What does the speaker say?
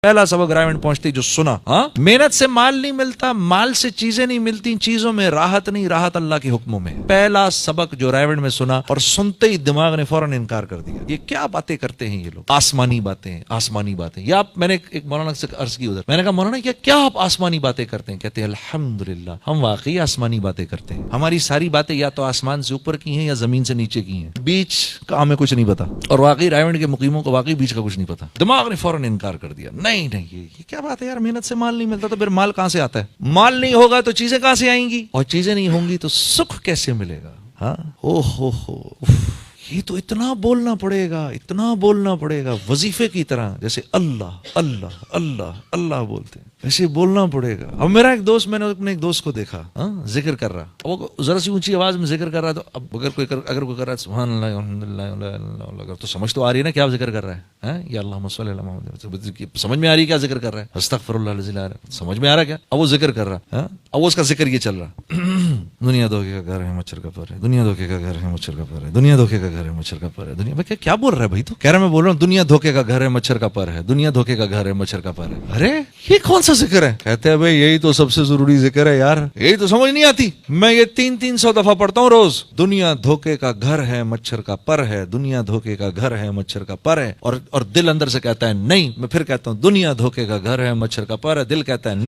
पहला सबक रावण पहुंचती जो सुना, हाँ, मेहनत से माल नहीं मिलता, माल से चीजें नहीं मिलती, चीजों में राहत नहीं, राहत अल्लाह के हुक्मों में। पहला सबक जो रावण में सुना और सुनते ही दिमाग ने फौरन इनकार कर दिया। ये क्या बातें करते हैं ये लोग, आसमानी बातें, आसमानी बातें। या आप, मैंने एक मौलाना से अर्ज की उधर, मैंने कहा मौलाना क्या आप आसमानी बातें करते हैं? कहते हैं अल्हम्दुलिल्लाह हम वाकई आसमानी बातें करते हैं। हमारी सारी बातें या तो आसमान से ऊपर की हैं या जमीन से नीचे की हैं, बीच का हमें कुछ नहीं पता। और वाकई रावण के मुकीमों को वाकई बीच का कुछ नहीं पता। दिमाग ने फौरन इनकार कर दिया, नहीं ये क्या बात है यार, मेहनत से माल नहीं मिलता तो फिर माल कहां से आता है? माल नहीं होगा तो चीजें कहां से आएंगी, और चीजें नहीं होंगी तो सुख कैसे मिलेगा? हाँ, ओ हो, ये तो इतना बोलना पड़ेगा, इतना बोलना पड़ेगा, वजीफे की तरह, जैसे अल्लाह अल्लाह अल्लाह अल्लाह बोलते हैं वैसे बोलना पड़ेगा। अब मेरा एक दोस्त, मैंने अपने एक दोस्त को देखा, हाँ, जिक्र कर रहा, वो जरा सी ऊंची आवाज में जिक्र कर रहा, तो अब अगर कोई कर रहा है सुभान अल्लाह अल्हम्दुलिल्लाह, तो समझ तो आ रही है ना क्या जिक्र कर रहा है, या अल्लाहुम्मा सल्ली अला मुहम्मद, समझ में आ रही है क्या जिक्र कर रहा है, अस्तगफिरुल्लाह, समझ में आ रहा है क्या? अब वो जिक्र कर रहा है, अब उसका जिक्र ये चल रहा, दुनिया धोखे का घर है, मच्छर का पर है, दुनिया धोखे का घर है, मच्छर का पर है, दुनिया धोखे का घर है, मच्छर का पर है, दुनिया में क्या बोल रहा है भाई? तो कह रहा, मैं बोल रहा हूँ दुनिया धोखे का घर है, मच्छर का पर है, दुनिया धोखे का घर है, मच्छर का पर है। अरे ये कौन सा जिक्र है? कहते हैं भाई यही तो सबसे जरूरी जिक्र है यार, यही तो समझ नहीं आती। मैं ये 300 दफा पढ़ता हूँ रोज, दुनिया धोखे का घर है, मच्छर का पर है, दुनिया धोखे का घर है, मच्छर का पर है, और दिल अंदर से कहता है नहीं। मैं फिर कहता हूँ दुनिया धोखे का घर है, मच्छर का पर है, दिल कहता है